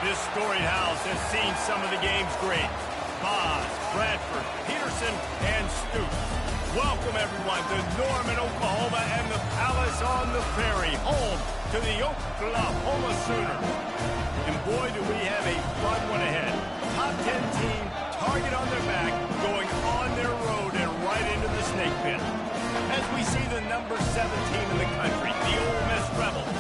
This storied house has seen some of the game's greats. Boz, Bradford, Peterson, and Stoops. Welcome, everyone, to Norman, Oklahoma, and the Palace on the Prairie, home to the Oklahoma Sooners. And boy, do we have a fun one ahead. Top 10 team, target on their back, going on their road and right into the snake pit. As we see the number 7 team in the country, the Ole Miss Rebels,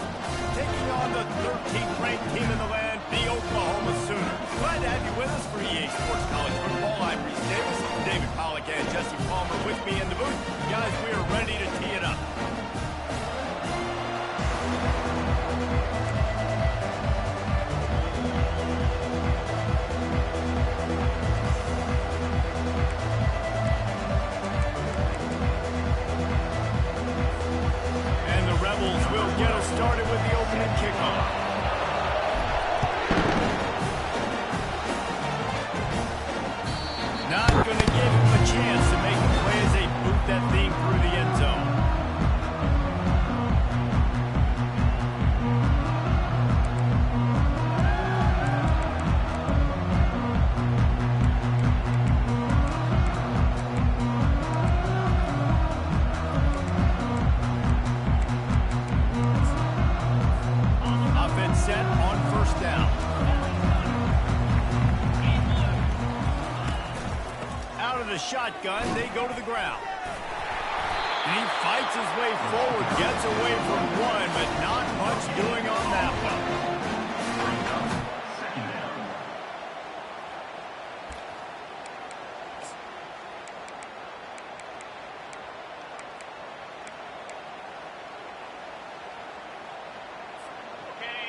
taking on the 13th ranked team in the land, the Oklahoma Sooners. Glad to have you with us for EA Sports College Football. I'm Reese Davis, David Pollack, and Jesse Palmer with me in the booth. Guys, we are ready to tee it up. And the Rebels will get us started with the opening kickoff. Not going to give him a chance to make a play as they boot that thing through the end zone. Offense set on first down. Out of the shotgun, they go to the ground. And he fights his way forward, gets away from one, but not much doing on that one.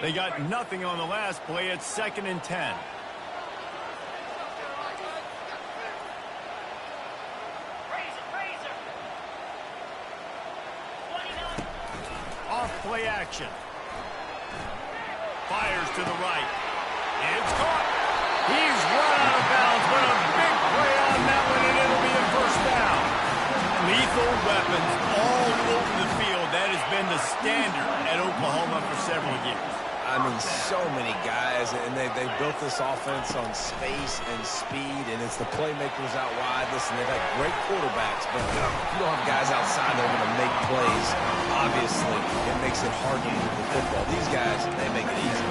They got nothing on the last play. It's 2nd and 10. Play action. Fires to the right. It's caught. He's run out of bounds, but a big play on that one, and it'll be a first down. Lethal weapons all over the field. That has been the standard at Oklahoma for several years. I mean, so many guys, and they built this offense on space and speed, and it's the playmakers out wide. Listen, they've had great quarterbacks, but you don't have guys outside that are going to make plays. Obviously, it makes it hard to move the football. These guys, they make it easy.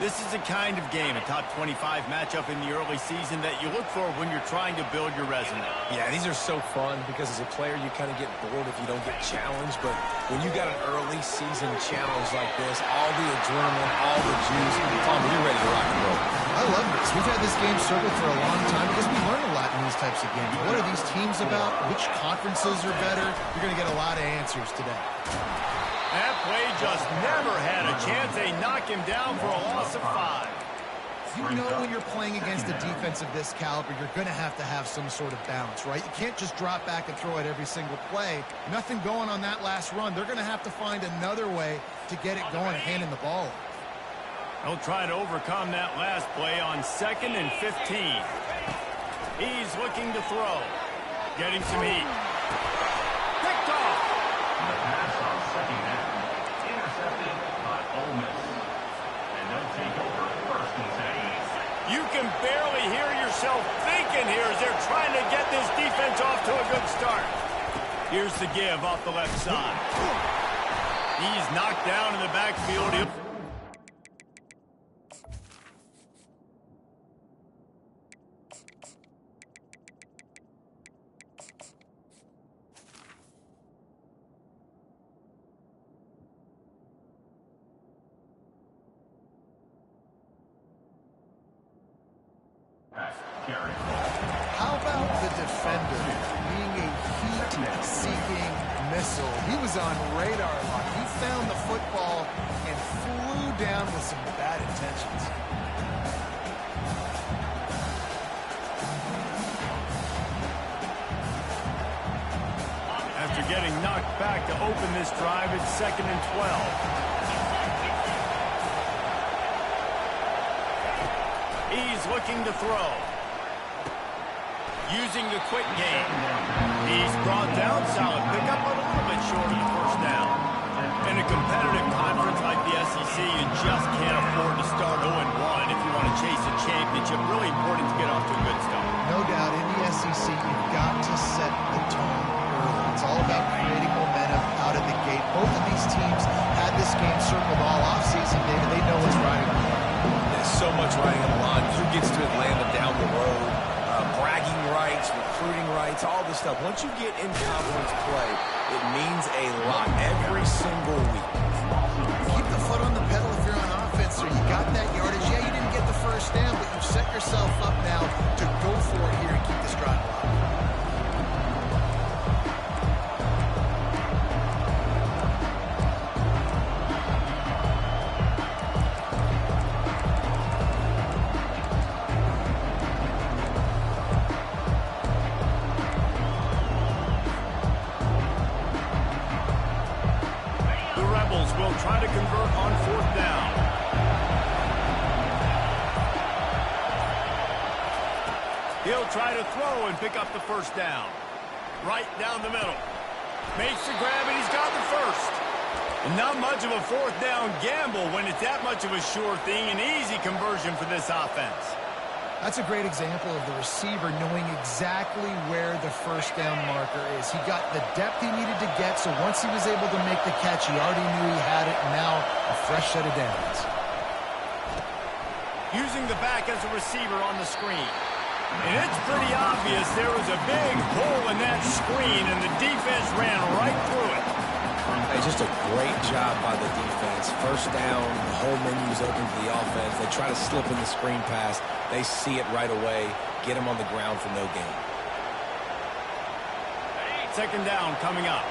This is the kind of game, a top 25 matchup in the early season, that you look for when you're trying to build your resume. Yeah, these are so fun because as a player, you kind of get bored if you don't get challenged. But when you got an early season challenge like this, all the adrenaline, all the juice, Palmer, you're ready to rock and roll. I love this. We've had this game circled for a long time because we learn a lot in these types of games. What are these teams about? Which conferences are better? You're going to get a lot of answers today. That play just never had a chance. They knock him down for a loss of 5. You know when you're playing against a defense of this caliber, you're going to have some sort of balance, right? You can't just drop back and throw it every single play. Nothing going on that last run. They're going to have to find another way to get it going, handing the ball off. They'll try to overcome that last play on 2nd and 15. He's looking to throw. Getting some heat. Picked off. The pass on 2nd down. Intercepted by Ole Miss. And they'll take over 1st and 10. You can barely hear yourself thinking here as they're trying to get this defense off to a good start. Here's the give off the left side. He's knocked down in the backfield. How about the defender being a heat-seeking missile? He was on radar lock. He found the football and flew down with some bad intentions. After getting knocked back to open this drive, it's 2nd and 12. He's looking to throw. Using the quick game. He's brought down. Solid pickup, but a little bit short of the first down. In a competitive conference like the SEC, you just can't afford to start 0-1. If championship, really important to get off to a good start. No doubt, in the SEC, you've got to set the tone early. It's all about creating momentum out of the gate. Both of these teams had this game circled all offseason, David. They know what's riding on the line. There's so much riding on the line. Who gets to Atlanta down the road? Bragging rights, recruiting rights, all this stuff. Once you get in conference play, it means a lot every single week. Keep the foot on the pedal if you're on offense, so you got that yardage. Yeah, you didn't get the first down, but you've set yourself up now to go for it here and keep this drive alive. Will try to convert on 4th down. He'll try to throw and pick up the first down. Right down the middle. Makes the grab and he's got the first. And not much of a 4th down gamble when it's that much of a sure thing. An easy conversion for this offense. That's a great example of the receiver knowing exactly where the first down marker is. He got the depth he needed to get, so once he was able to make the catch, he already knew he had it, and now a fresh set of downs. Using the back as a receiver on the screen. And it's pretty obvious there was a big hole in that screen, and the defense ran right through it. Hey, just a great job by the defense. First down, the whole menu's open to the offense. They try to slip in the screen pass. They see it right away, get him on the ground for no gain. 2nd down coming up.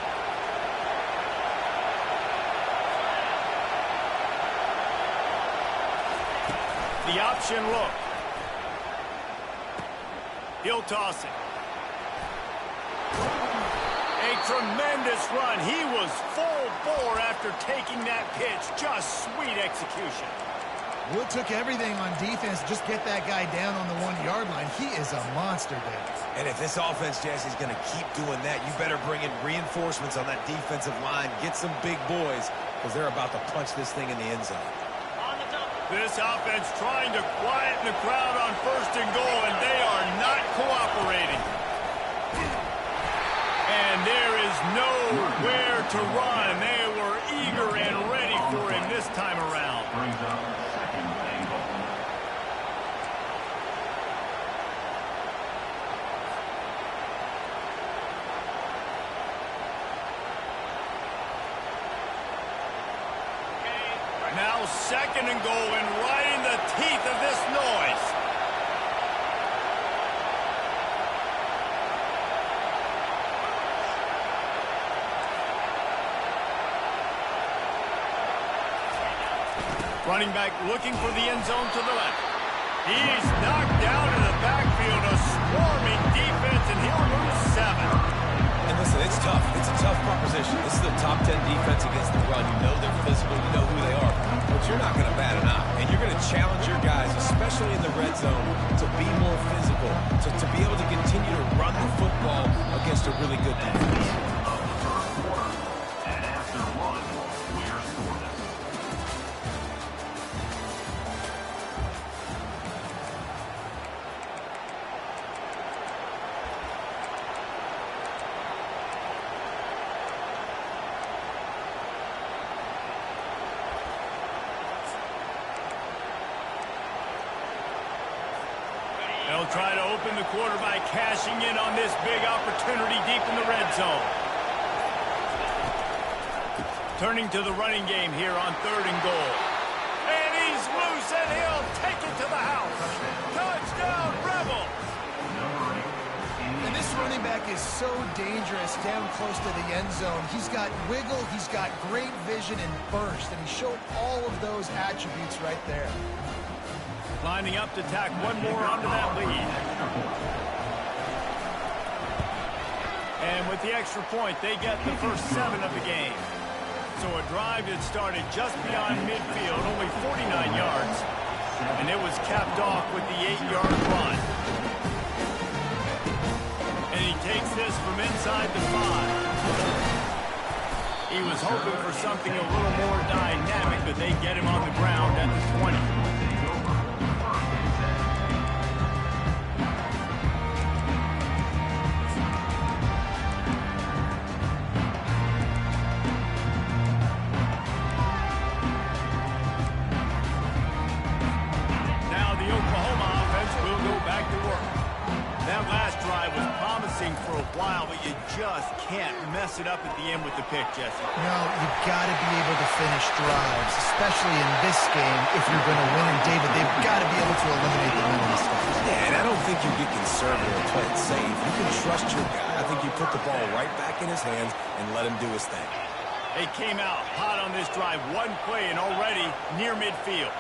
The option look. He'll toss it. A tremendous run. He was full bore after taking that pitch. Just sweet execution. Wood took everything on defense. Just get that guy down on the 1-yard line. He is a monster, Dave. And if this offense, Jesse's going to keep doing that, you better bring in reinforcements on that defensive line. Get some big boys, because they're about to punch this thing in the end zone. This offense trying to quieten the crowd on 1st and goal, and they are not cooperating. And there is nowhere to run. They were eager and ready for him this time around. Brings up 2nd and goal. Now 2nd and goal, and right in the teeth of this noise. Running back looking for the end zone to the left. He's knocked down in the backfield, a swarming defense, and he'll lose 7. And listen, it's tough. It's a tough proposition. This is the top 10 defense against the run. You know they're physical. You know who they are. But you're not going to bat an eye. And you're going to challenge your guys, especially in the red zone, to be more physical, to be able to continue to run the football against a really good defense. And after 1, we're scoreless. They'll try to open the quarter by cashing in on this big opportunity deep in the red zone. Turning to the running game here on 3rd and goal. And he's loose, and he'll take it to the house. Touchdown, Rebels! And this running back is so dangerous down close to the end zone. He's got wiggle, he's got great vision and burst, and he showed all of those attributes right there. Lining up to tack one more onto that lead. And with the extra point, they get the first 7 of the game. So a drive that started just beyond midfield, only 49 yards. And it was capped off with the 8-yard run. And he takes this from inside the 5. He was hoping for something a little more dynamic, but they get him on the ground at the 20. passing for a while, but you just can't mess it up at the end with the pick, Jesse. No, you've got to be able to finish drives, especially in this game if you're going to win. And, David, they've got to be able to eliminate the many mistakes. Yeah, and I don't think you get conservative or play it safe. You can trust your guy. I think you put the ball right back in his hands and let him do his thing. They came out hot on this drive. One play and already near midfield.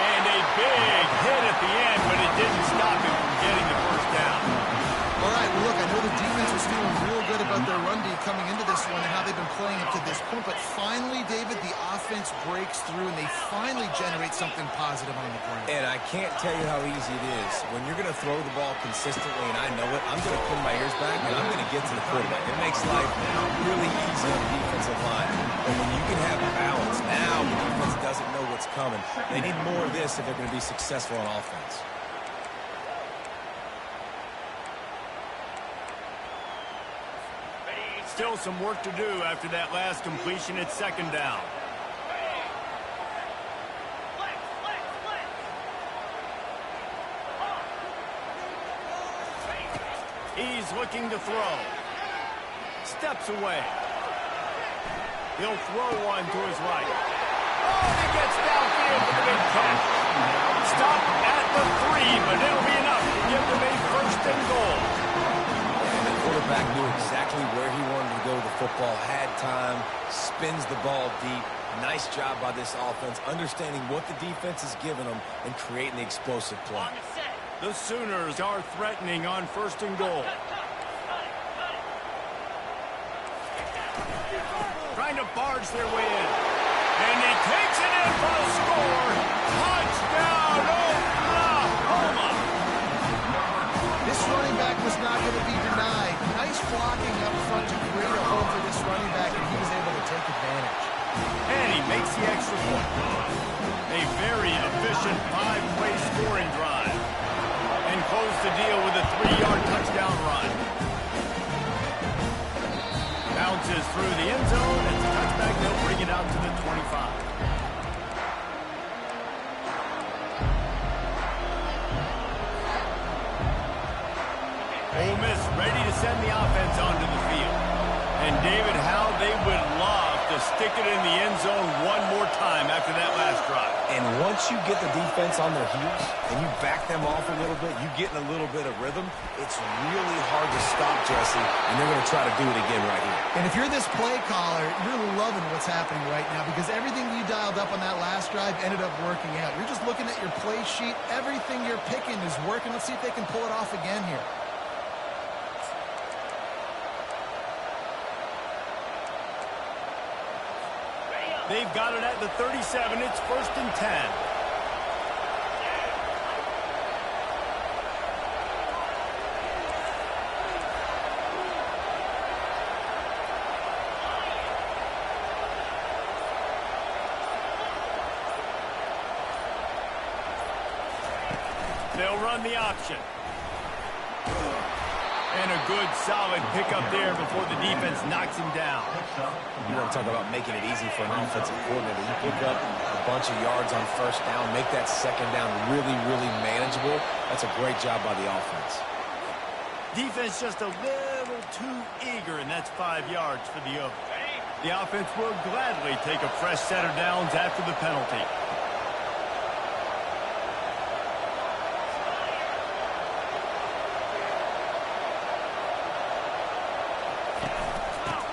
And a big hit at the end, but it didn't stop him from getting the first down. All right, well, look, I know the defense was feeling real good about their run D coming into this one and how they've been playing up to this point, but finally, David, the offense breaks through and they finally generate something positive on the ground. And I can't tell you how easy it is. When you're going to throw the ball consistently, and I know it, I'm going to put my ears back and I'm going to get to the quarterback. It makes life really easy on the defensive line. But when you can have balance, now the defense doesn't know what's coming. They need more of this if they're going to be successful on offense. Still some work to do after that last completion at second down. He's looking to throw. Steps away. He'll throw one to his right. Oh, and he gets downfield for the big catch. Stop at the 3, but it'll be enough to give them a first and goal. Quarterback knew exactly where he wanted to go. The football had time, spins the ball deep. Nice job by this offense, understanding what the defense is giving them and creating the explosive play. The Sooners are threatening on first and goal. Trying to barge their way in. And he takes it in for the score. Touchdown, Oklahoma! This running back was not going to be denied. Nice blocking up front to create a hole for this running back, and he was able to take advantage. And he makes the extra point. A very efficient 5-play scoring drive. And close the deal with a 3-yard touchdown run. Bounces through the end zone. It's a touchback. They'll bring it out to the 25. Ole Miss ready to send the offense onto the field. And David, how they would love to stick it in the end zone one more time after that last drive. And once you get the defense on their heels and you back them off a little bit, you get in a little bit of rhythm, it's really hard to stop, Jesse, and they're going to try to do it again right here. And if you're this play caller, you're loving what's happening right now because everything you dialed up on that last drive ended up working out. You're just looking at your play sheet. Everything you're picking is working. Let's see if they can pull it off again here. They've got it at the 37. It's first and 10. They'll run the option. And a good, solid pickup there before the defense knocks him down. You want to talk about making it easy for an offensive coordinator. You pick up a bunch of yards on first down, make that second down really, really manageable. That's a great job by the offense. Defense just a little too eager, and that's 5 yards for the Oaks. The offense will gladly take a fresh set of downs after the penalty.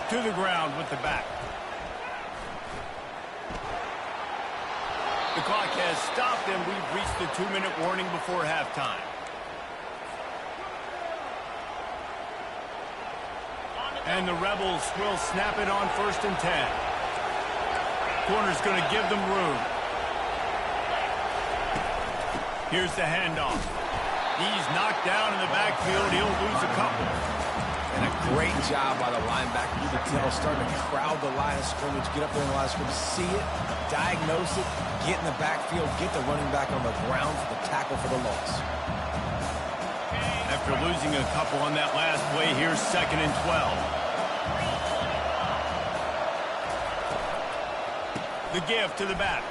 To the ground with the back. The clock has stopped, and we've reached the 2-minute warning before halftime. And the Rebels will snap it on first and 10. Corner's going to give them room. Here's the handoff. He's knocked down in the backfield. He'll lose a couple. And a great job by the linebacker. You can tell starting to crowd the line of scrimmage, get up there in the line of scrimmage, see it, diagnose it, get in the backfield, get the running back on the ground for the tackle for the loss. After losing a couple on that last play, here's second and 12. The give to the back.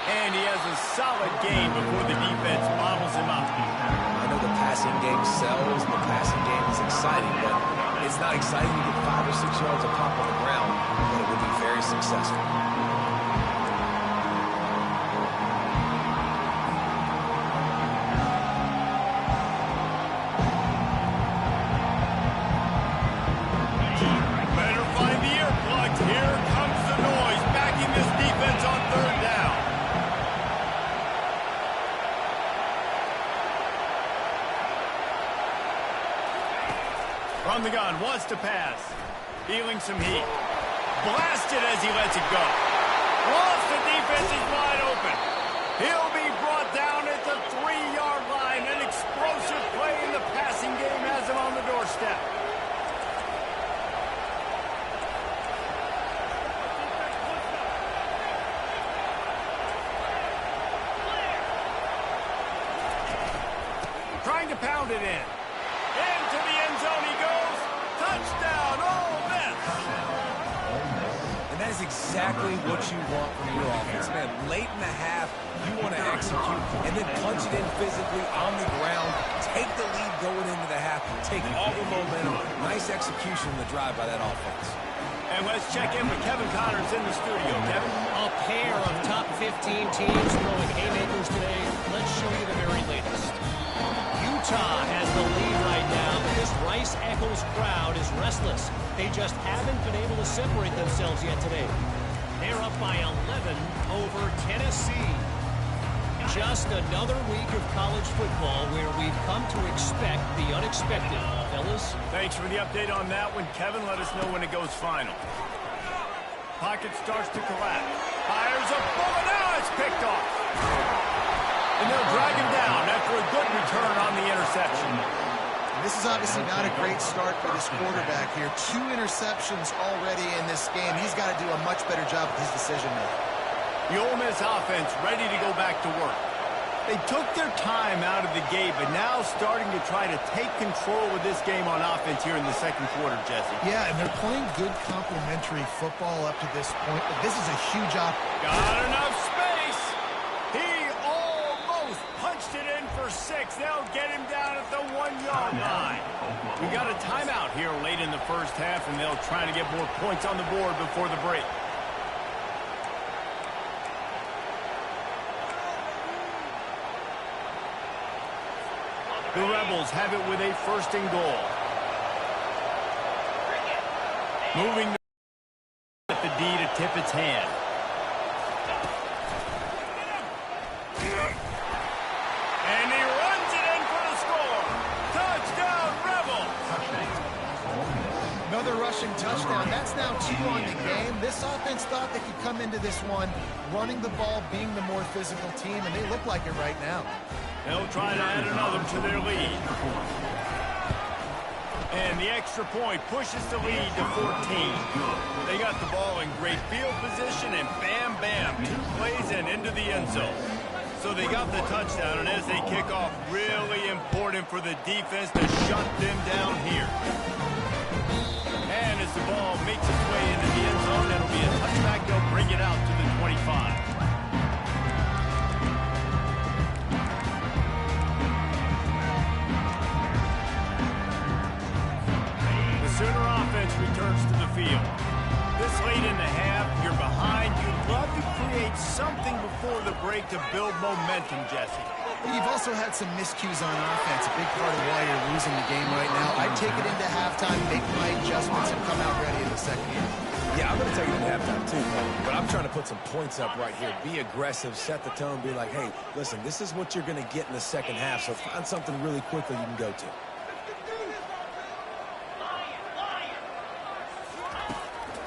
And he has a solid gain before the defense bottles him up. I know the passing game sells, and the passing game is exciting, but it's not exciting to get 5 or 6 yards of pop on the ground, but it would be very successful. Better find the earplugs. Here comes the noise, backing this defense on third down. From the gun, wants to pass. Feeling some heat. Blasted as he lets it go. Lost the defense is wide open. He'll be brought down at the 3-yard line. An explosive play in the passing game has him on the doorstep. Trying to pound it in. Into the end zone he goes. Touchdown, Ole Miss. And that is exactly what you want from your offense, man. Late in the half, you want to execute and then punch it in physically on the ground. Take the lead going into the half. Take all the momentum. Nice execution in the drive by that offense. And let's check in with Kevin Connors in the studio. Kevin? A pair of top 15 teams throwing haymakers today. Let's show you the very latest. Utah has the lead right now, but this Rice-Eccles crowd is restless. They just haven't been able to separate themselves yet today. They're up by 11 over Tennessee. Just another week of college football where we've come to expect the unexpected. Fellas? Thanks for the update on that one, Kevin. Let us know when it goes final. Pocket starts to collapse. Fires a bullet. Now it's picked off. And they'll drag him down after a good return on the interception. This is obviously not a great start for this quarterback here. 2 interceptions already in this game. He's got to do a much better job with his decision-making. The Ole Miss offense ready to go back to work. They took their time out of the gate, but now starting to try to take control of this game on offense here in the second quarter, Jesse. Yeah, and they're playing good complementary football up to this point, but this is a huge opportunity. Got enough space. He almost punched it in for 6. They'll get him down at the 1-yard line. We got a timeout here late in the first half, and they'll try to get more points on the board before the break. The Rebels have it with a 1st and goal. Moving at the D to tip its hand. And he runs it in for the score. Touchdown, Rebels. Another rushing touchdown. That's now 2 on the game. This offense thought they could come into this one running the ball, being the more physical team, and they look like it right now. They'll try to add another to their lead. And the extra point pushes the lead to 14. They got the ball in great field position, and bam, bam, 2 plays and into the end zone. So they got the touchdown, and as they kick off, really important for the defense to shut them down here. And as the ball makes its way into the end zone, it'll be a touchback. They'll bring it out to the 25. Sooner offense returns to the field. This late in the half, you're behind. You'd love to create something before the break to build momentum, Jesse. You've also had some miscues on offense, a big part of why you're losing the game right now. I'd take it into halftime, make my adjustments, and come out ready in the second half. Yeah, I'm going to take it into halftime too, but I'm trying to put some points up right here. Be aggressive, set the tone, be like, hey, listen, this is what you're going to get in the second half, so find something really quickly you can go to.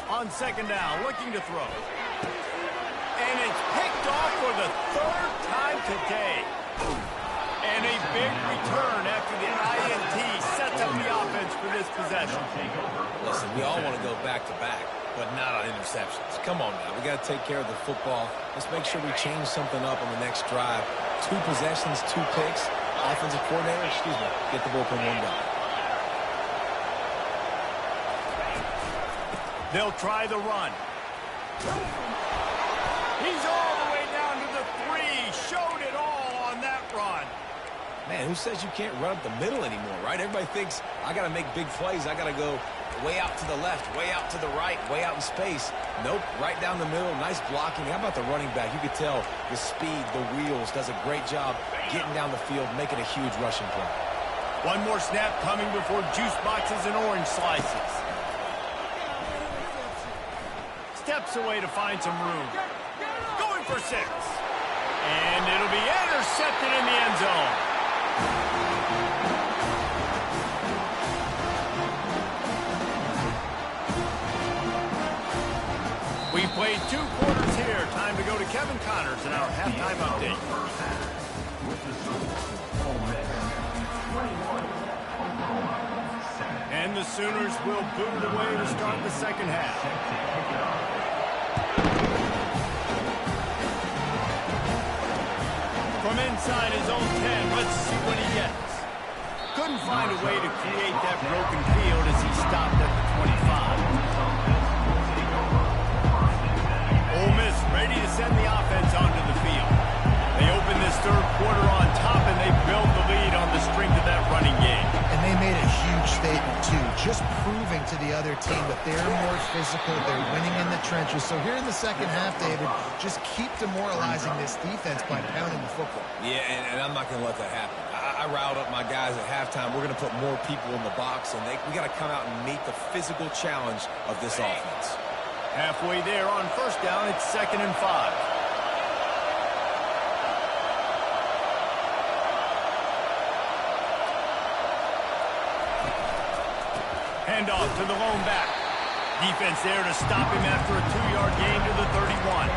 On 2nd down, looking to throw. And it's picked off for the 3rd time today. And a big return after the INT sets up the offense for this possession. Listen, we all want to go back-to-back, but not on interceptions. Come on now. We got to take care of the football. Let's make sure we change something up on the next drive. 2 possessions, 2 picks. Offensive coordinator, get the bullpen one down. They'll try the run. He's all the way down to the showed it all on that run. Man, who says you can't run up the middle anymore, right? Everybody thinks I got to make big plays. I got to go way out to the left, way out to the right, way out in space. Nope, right down the middle. Nice blocking. How about the running back? You could tell the speed, the wheels, does a great job getting down the field, making a huge rushing play. One more snap coming before juice boxes and orange slices. Steps away to find some room. Going for 6. And it'll be intercepted in the end zone. We played 2 quarters here. Time to go to Kevin Connors in our halftime update. And the Sooners will boot it away to start the second half. From inside his own 10, let's see what he gets. Couldn't find a way to create that broken field as he stopped at the 25. Ole Miss ready to send the offense onto the field. They open this third quarter on top, and they build the lead on the strength of that running game. And they made a huge statement, too, just proving to the other team that they're more physical, they're winning in the trenches. So here in the second half, David, just keep demoralizing this defense by pounding the football. Yeah, and I'm not going to let that happen. I riled up my guys at halftime. We're going to put more people in the box, and we got to come out and meet the physical challenge of this offense. Halfway there on first down, it's 2nd and 5. Handoff to the lone back. Defense there to stop him after a 2-yard gain to the 31.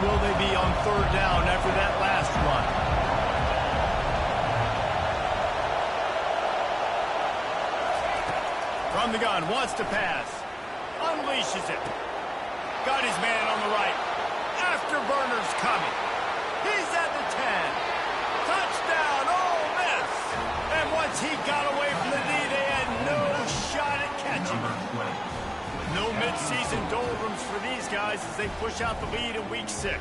Will they be on 3rd down after that last run? From the gun, wants to pass. Unleashes it. Got his man on the right. Afterburner's coming. He's at the 10. Touchdown, Ole Miss. And once he got away from the knee, they had no shot at catching him. No mid-season doldrums for these guys as they push out the lead in Week 6.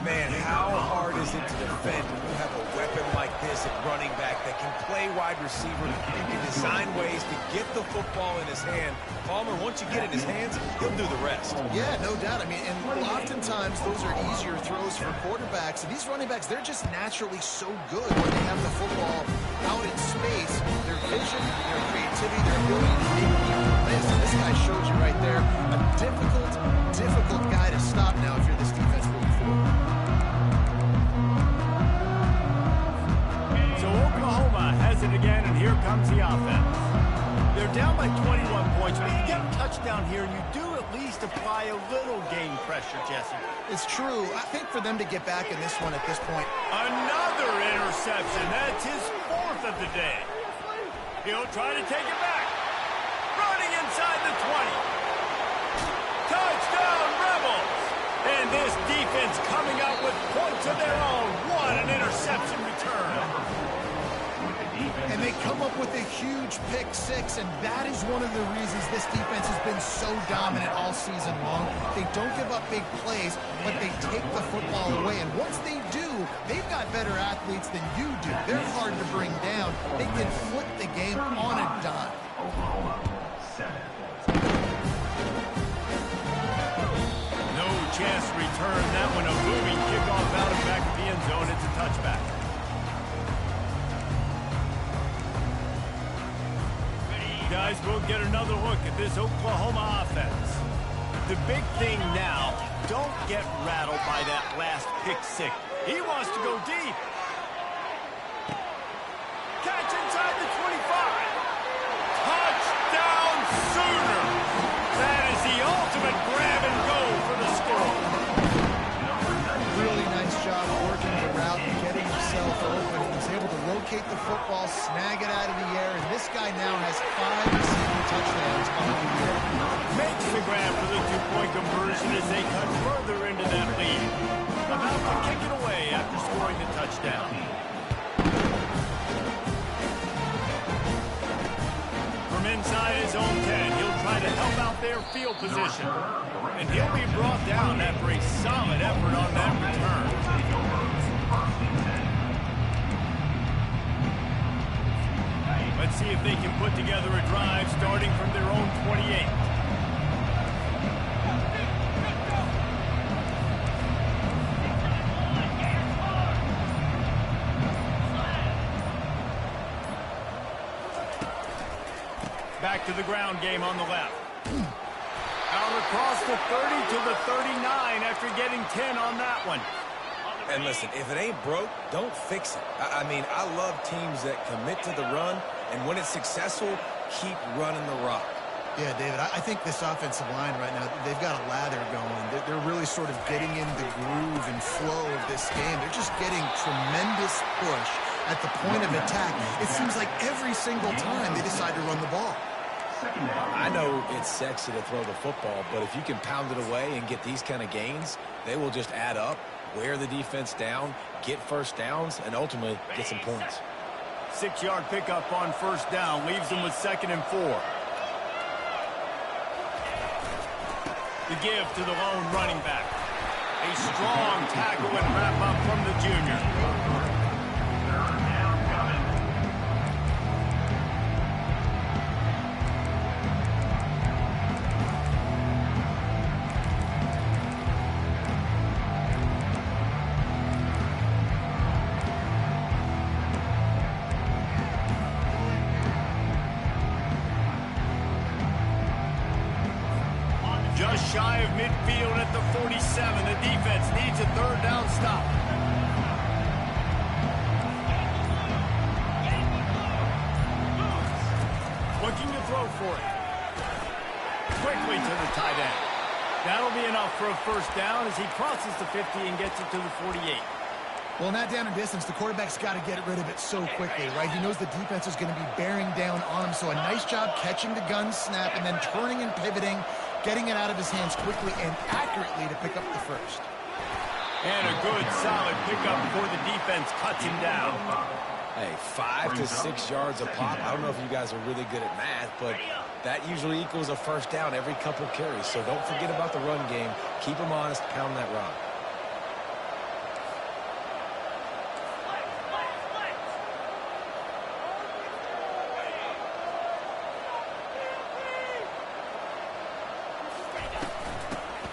Man, how hard is it to defend when you have a weapon like this at running back that can play wide receiver and can design ways to get the football in his hand? Palmer, once you get it in his hands, he'll do the rest. Yeah, no doubt. I mean, and oftentimes those are easier throws for quarterbacks. And these running backs, they're just naturally so good when they have the football out in space. Their vision, their creativity, their ability to make people miss. And this guy showed you right there a difficult guy to stop now if you're this defense moving forward. So Oklahoma has it again, and here comes the offense. They're down by 21 points, but you get a touchdown here, and you do at least apply a little game pressure, Jesse. It's true. I think for them to get back in this one at this point. Another interception. That's his 4th of the day. He'll try to take it back. Running inside the 20. Touchdown, Rebels. And this defense coming out with points of their own. What an interception return. And they come up with a huge pick 6, and that is one of the reasons this defense has been so dominant all season long. They don't give up big plays, but they take the football away. And once they do, they've got better athletes than you do. They're hard to bring down. They can flip the game on a dime. No chance to return that one. A moving kickoff out and back of the end zone. It's a touchback. Guys, we'll get another look at this Oklahoma offense. The big thing now, don't get rattled by that last pick 6. He wants to go deep. Catch inside the 25. Touchdown Sooners. That is the ultimate grab and go for the score. Really nice job working the route and getting himself open. He was able to locate the football, snag it out of the air, and this guy now has 5 receiving touchdowns on the year. Makes the grab for the 2-point conversion as they cut further into that lead. About to kick it after scoring the touchdown. From inside his own 10, he'll try to help out their field position. And he'll be brought down after a solid effort on that return. Let's see if they can put together a drive starting from their own 28. Back to the ground game on the left. Out across the 30 to the 39 after getting 10 on that one. And listen, if it ain't broke, don't fix it. I mean, I love teams that commit to the run, and when it's successful, keep running the rock. Yeah, David, I think this offensive line right now, they've got a lather going. They're really sort of getting in the groove and flow of this game. They're just getting tremendous push at the point of attack. It seems like every single time they decide to run the ball. I know it's sexy to throw the football, but if you can pound it away and get these kind of gains, they will just add up, wear the defense down, get first downs, and ultimately get some points. 6-yard pickup on first down leaves them with 2nd and 4. The give to the lone running back. A strong tackle and wrap up from the junior. Just shy of midfield at the 47. The defense needs a 3rd down stop. Looking to throw for it. Quickly to the tight end. That'll be enough for a 1st down as he crosses the 50 and gets it to the 48. Well, in that down and distance, the quarterback's got to get rid of it so quickly, right? He knows the defense is going to be bearing down on him, so a nice job catching the gun snap and then turning and pivoting, getting it out of his hands quickly and accurately to pick up the 1st. And a good, solid pickup before the defense cuts him down. Hey, 5 to 6 yards a pop. I don't know if you guys are really good at math, but that usually equals a 1st down every couple carries. So don't forget about the run game. Keep them honest, pound that rock.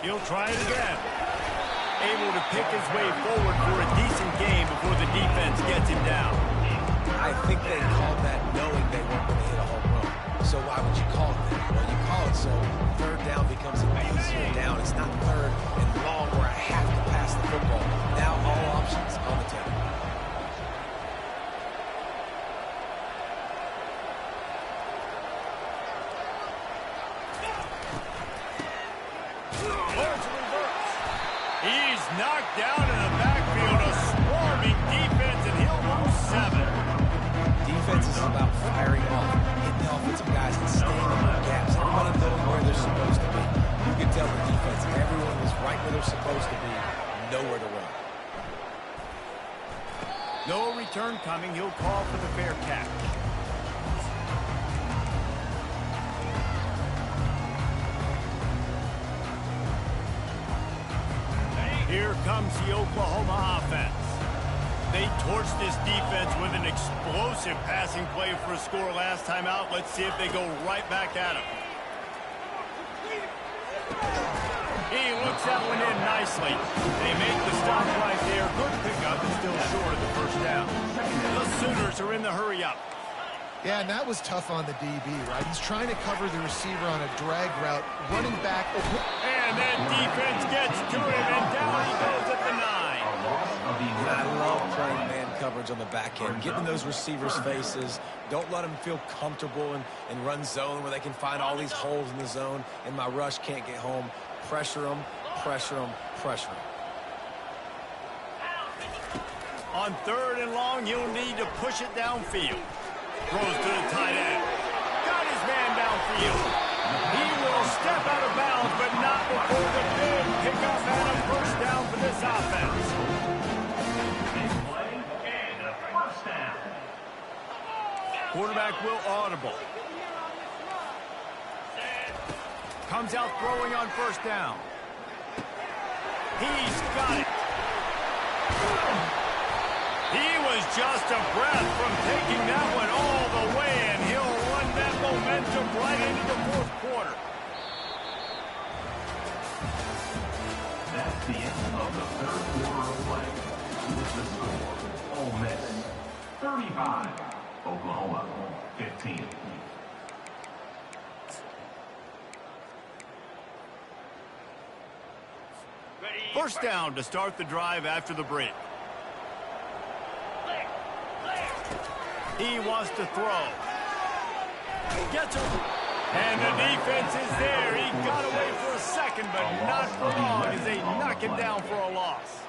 He'll try it again. Able to pick his way forward for a decent game before the defense gets him down. I think they called that knowing they weren't going to hit a home run. So why would you call it that? Well, you call it so 3rd down becomes an easier down. It's not 3rd and long where I have to pass the football. Now all options on the table. He's knocked down in the backfield, a swarming defense, and he'll lose 7. Defense is about firing off, hitting the offensive guys and staying in their gaps. Everybody knowing where they're supposed to be. You can tell the defense, everyone was right where they're supposed to be, nowhere to run. No return coming. He'll call for the fair catch. Here comes the Oklahoma offense. They torched this defense with an explosive passing play for a score last time out. Let's see if they go right back at him. He looks that one in nicely. They make the stop right there. Good pickup, but still short of the 1st down. The Sooners are in the hurry-up. Yeah, and that was tough on the DB, right? He's trying to cover the receiver on a drag route, running back. And that defense gets to him, and down he goes at the 9. I love playing man coverage on the back end, getting those receivers' faces. Don't let them feel comfortable and run zone where they can find all these holes in the zone, and my rush can't get home. Pressure them, pressure them, pressure them. On 3rd and long, you'll need to push it downfield. Throws to the tight end. Got his man downfield. He will step out of bounds, but not before the big pickup and a 1st down for this offense. Quarterback will audible. Comes out throwing on first down. He's got it. He was just a breath from taking that one all the way, and he'll run that momentum right into the fourth quarter. That's the end of the third quarter of play. With the score, Ole Miss 35, Oklahoma 15. First down to start the drive after the break. He wants to throw. Gets him. And the defense is there. He got away for a second, but not for long as they knock him down for a loss.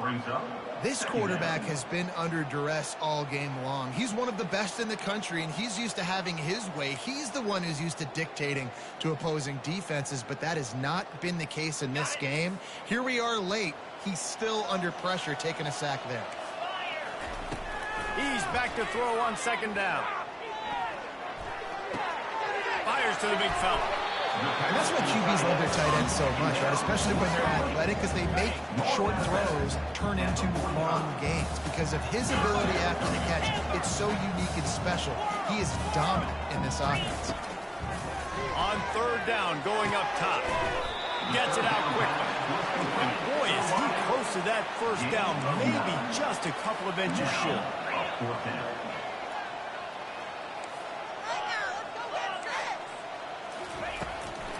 This quarterback has been under duress all game long. He's one of the best in the country, and he's used to having his way. He's the one who's used to dictating to opposing defenses, but that has not been the case in this game. Here we are late. He's still under pressure, taking a sack there. He's back to throw on second down. Fires to the big fella. And that's why QBs love their tight ends so much, right? Especially when they're athletic, because they make short throws turn into long gains. Because of his ability after the catch, it's so unique and special. He is dominant in this offense. On third down, going up top. Gets it out quickly. And boy, is he close to that first down. Maybe just a couple of inches short.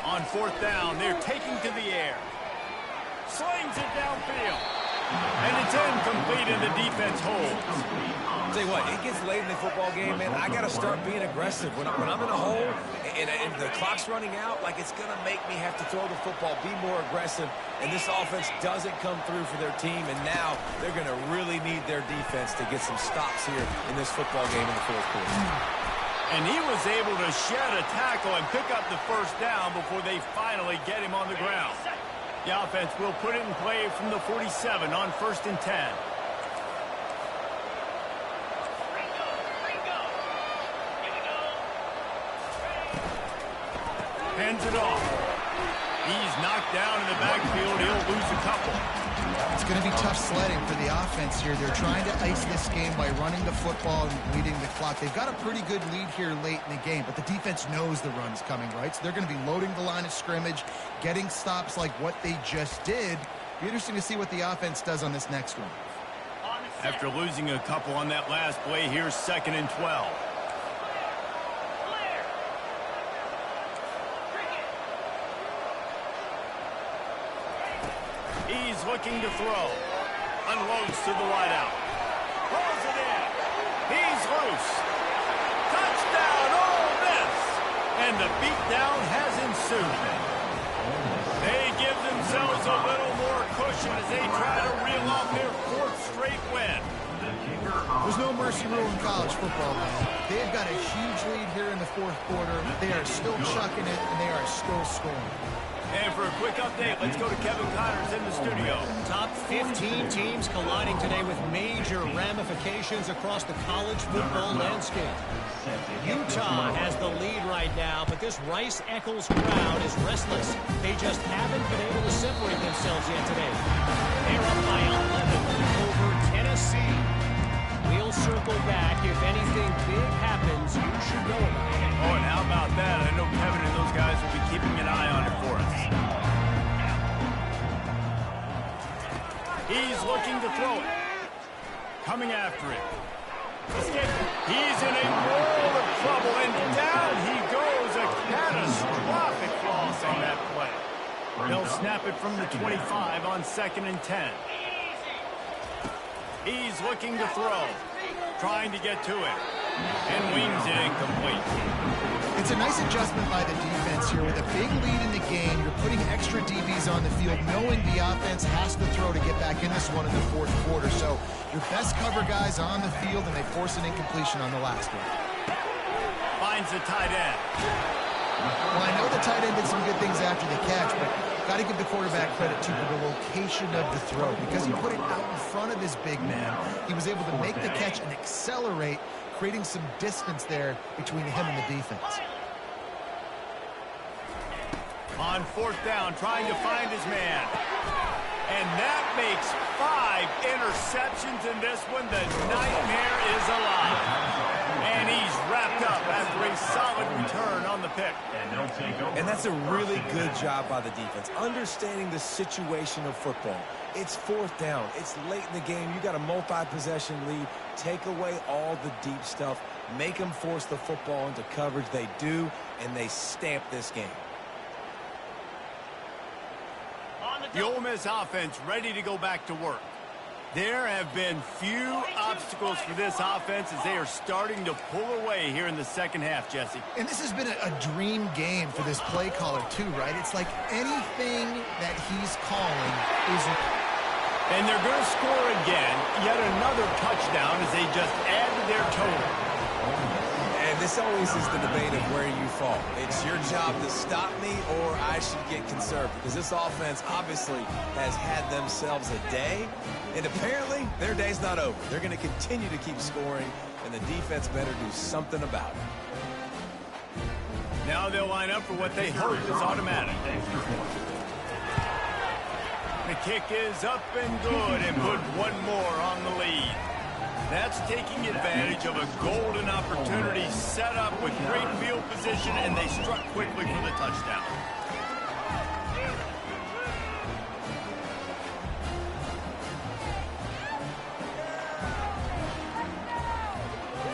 On fourth down, they're taking to the air. Slings it downfield. And it's incomplete, and the defense holds. Tell you what, it gets late in the football game, man. I got to start being aggressive. When I'm in a hole and the clock's running out, like it's going to make me have to throw the football, be more aggressive. And this offense doesn't come through for their team, and now they're going to really need their defense to get some stops here in this football game in the fourth quarter. And he was able to shed a tackle and pick up the first down before they finally get him on the ground. The offense will put it in play from the 47 on 1st and 10. Hands it off. He's knocked down in the backfield. He'll lose a couple. It's going to be tough sledding for the offense here. They're trying to ice this game by running the football and leading the clock. They've got a pretty good lead here late in the game, but the defense knows the run's coming, right? So they're going to be loading the line of scrimmage, getting stops like what they just did. Be interesting to see what the offense does on this next one. After losing a couple on that last play, here's 2nd and 12. He's looking to throw. Unloads to the wideout. Pulls it in. He's loose. Touchdown, Ole Miss. And the beatdown has ensued. They give themselves a little more cushion as they try to reel off their 4th straight win. There's no mercy rule in college football, man. They've got a huge lead here in the fourth quarter. They are still chucking it, and they are still scoring. And for a quick update, let's go to Kevin Connors in the studio. Top 15 teams colliding today with major ramifications across the college football landscape. Utah has the lead right now, but this Rice-Eccles crowd is restless. They just haven't been able to separate themselves yet today. They're up by 11 over Tennessee. We'll circle back. If anything big happens, you should know about it. Oh, and how about that? I know Kevin and those guys will be keeping an eye on it for us. He's looking to throw it. Coming after it. He's in a world of trouble, and down he goes. A catastrophic loss on that play. They'll snap it from the 25 on 2nd and 10. He's looking to throw. Trying to get to it. And wings it incomplete. It's a nice adjustment by the defense here. With a big lead in the game, you're putting extra DBs on the field, knowing the offense has to throw to get back in this one in the fourth quarter. So your best cover guys on the field, and they force an incompletion on the last one. Finds the tight end. Well, I know the tight end did some good things after the catch, but Got to give the quarterback credit, too, for the location of the throw. Because he put it out in front of his big man, he was able to make the catch and accelerate, creating some distance there between him and the defense. On fourth down, trying to find his man. And that makes 5 interceptions in this one. The nightmare is alive. And he's wrapped up after a solid return on the pick. And that's a really good job by the defense, understanding the situation of football. It's fourth down. It's late in the game. You got a multi-possession lead. Take away all the deep stuff. Make them force the football into coverage. They do, and they stamp this game. The Ole Miss offense ready to go back to work. There have been few obstacles for this offense as they are starting to pull away here in the second half, Jesse. And this has been a dream game for this play caller, too, right? It's like anything that he's calling is... And they're going to score again, yet another touchdown as they just add to their total. And this always is the debate of where you fall. It's your job to stop me or I should get conservative, because this offense obviously has had themselves a day, and apparently their day's not over. They're going to continue to keep scoring, and the defense better do something about it. Now they'll line up for what they hope is automatic. The kick is up and good, and put one more on the lead. That's taking advantage of a golden opportunity set up with great field position, and they struck quickly for the touchdown.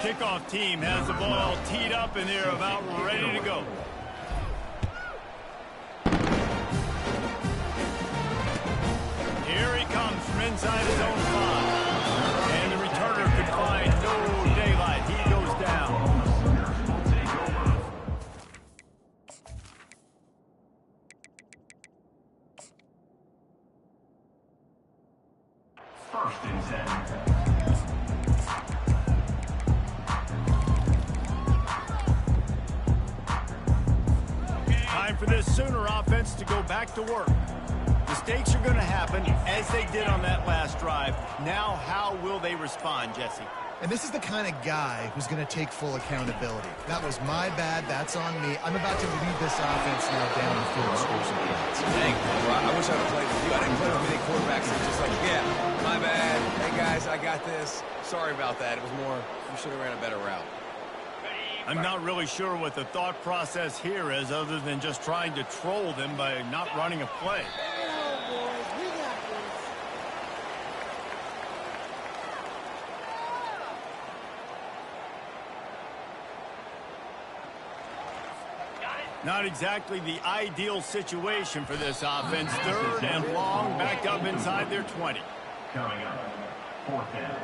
Kickoff team has the ball teed up, and they're about ready to go. Here he comes from inside his own 5. And the returner could find no daylight. He goes down. First and 10. Time for this Sooner offense to go back to work. Mistakes are going to happen, as they did on that last drive. Now, how will they respond, Jesse? And this is the kind of guy who's going to take full accountability. That was my bad. That's on me. I'm about to lead this offense now down the field and score some points. Dang, I wish I would have played with you. I didn't play with many quarterbacks that just like, yeah, my bad. Hey, guys, I got this. Sorry about that. It was more, you should have ran a better route. I'm not really sure what the thought process here is, other than just trying to troll them by not running a play. Not exactly the ideal situation for this offense. Third and long, back up inside their 20. Coming up, fourth down.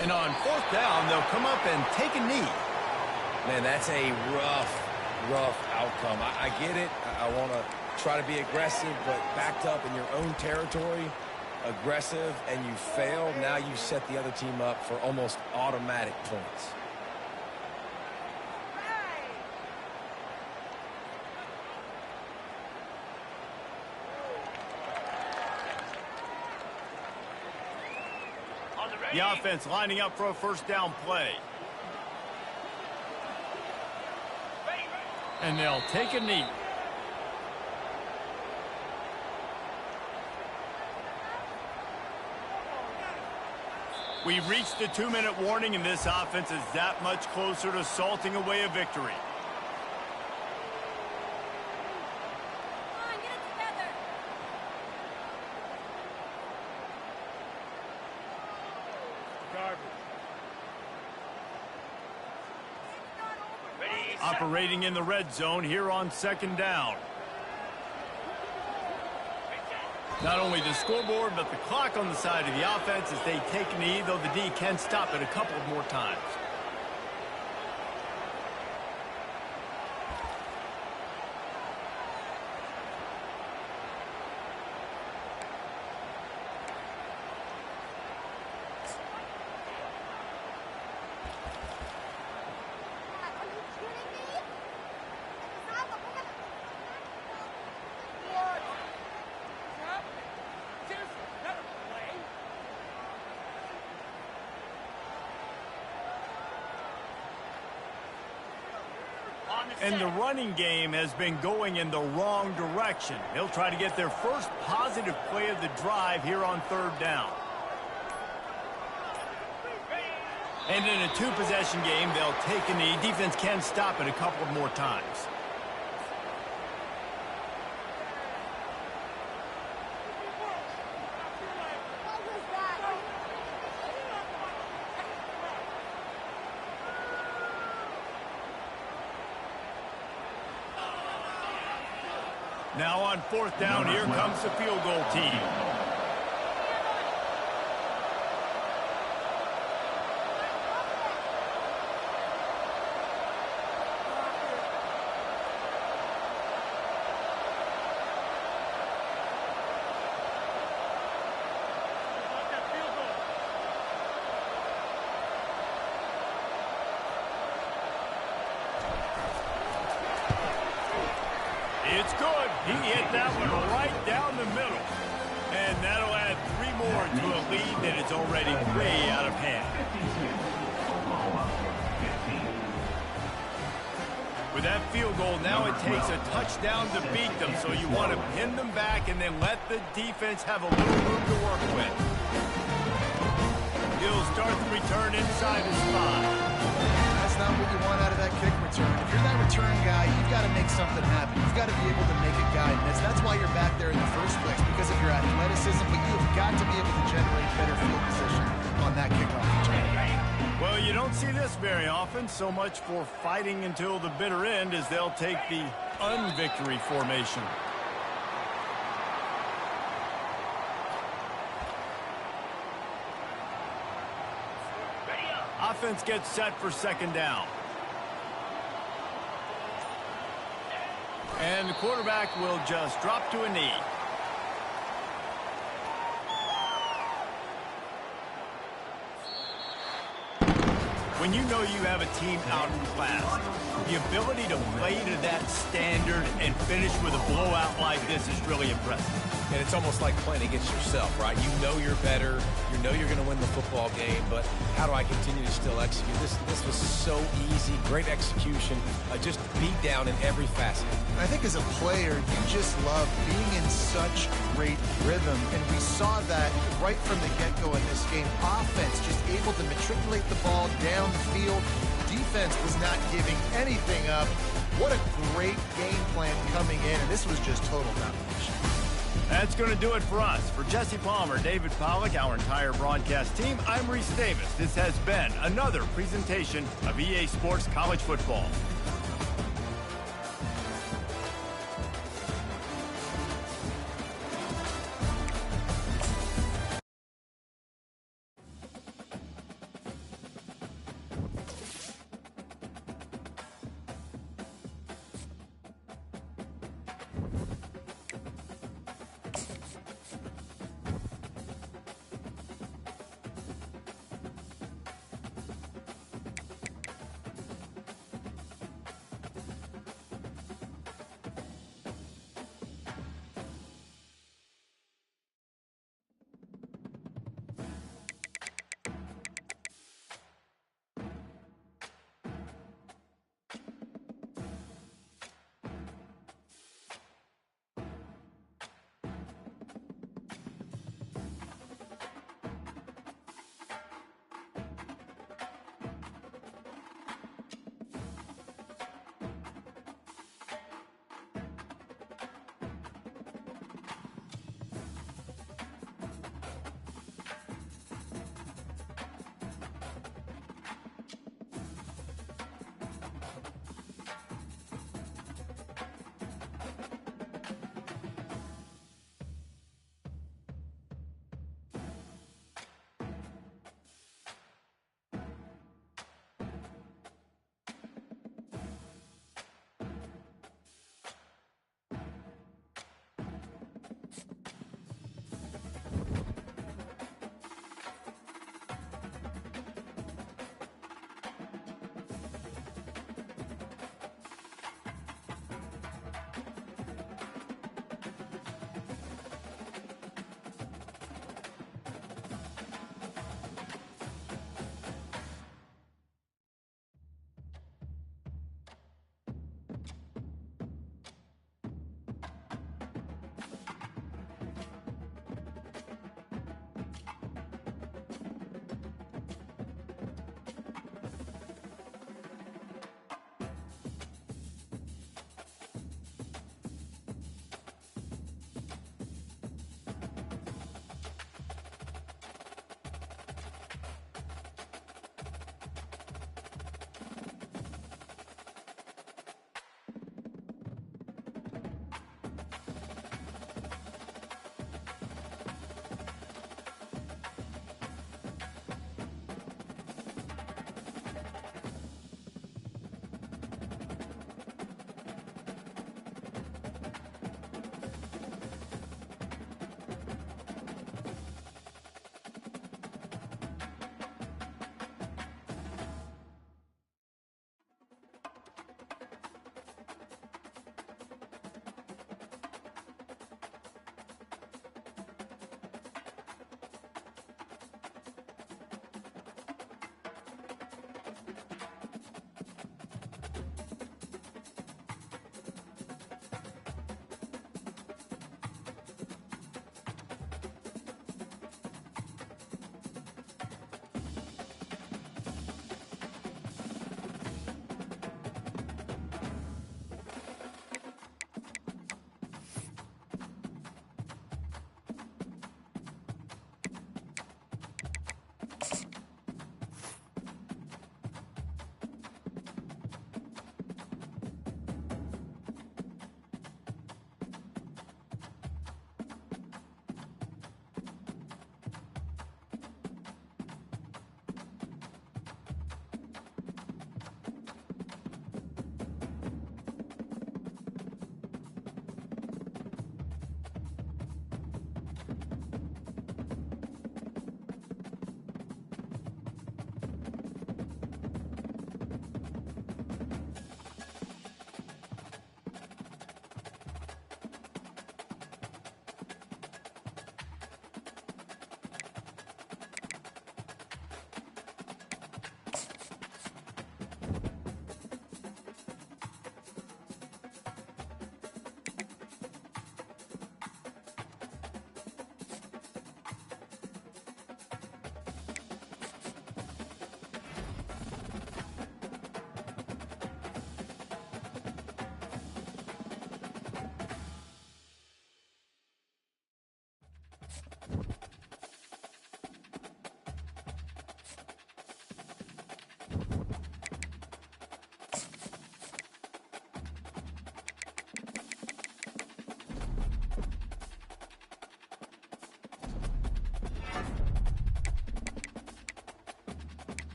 And on fourth down, they'll come up and take a knee. Man, that's a rough outcome. I get it. I want to try to be aggressive, but backed up in your own territory, aggressive, and you fail. Now you set the other team up for almost automatic points. The offense lining up for a first down play. And they'll take a knee. We've reached the 2-minute warning, and this offense is that much closer to salting away a victory. Operating in the red zone here on second down. Not only the scoreboard, but the clock on the side of the offense as they take a knee, though the D can stop it a couple of more times. And the running game has been going in the wrong direction. They'll try to get their first positive play of the drive here on 3rd down. And in a 2-possession game, they'll take a knee. Defense can stop it a couple of more times. Now on 4th down, here comes the field goal team. It's good. He hit that one right down the middle. And that'll add 3 more to a lead that is already way out of hand. With that field goal, now it takes a touchdown to beat them. So you want to pin them back and then let the defense have a little room to work with. He'll start the return inside his 5. That's not what you want out of that kick return. If you're that return guy, you've got to make something happen. You've got to be able to make a guy miss. That's why you're back there in the first place, because of your athleticism, but you've got to be able to generate better field position on that kickoff return. Well, you don't see this very often. So much for fighting until the bitter end as they'll take the unvictory formation. Offense gets set for 2nd down. And the quarterback will just drop to a knee. When you know you have a team out in class, the ability to play to that standard and finish with a blowout like this is really impressive. And it's almost like playing against yourself, right? You know you're better. You know you're going to win the football game, but how do I continue to still execute? This was so easy. Great execution. Just beat down in every facet. I think as a player, you just love being in such great rhythm, and we saw that right from the get-go in this game. Offense just able to matriculate the ball down the field. Defense was not giving anything up. What a great game plan coming in, and this was just total domination. That's going to do it for us. For Jesse Palmer, David Pollack, our entire broadcast team, I'm Reese Davis. This has been another presentation of EA Sports College Football.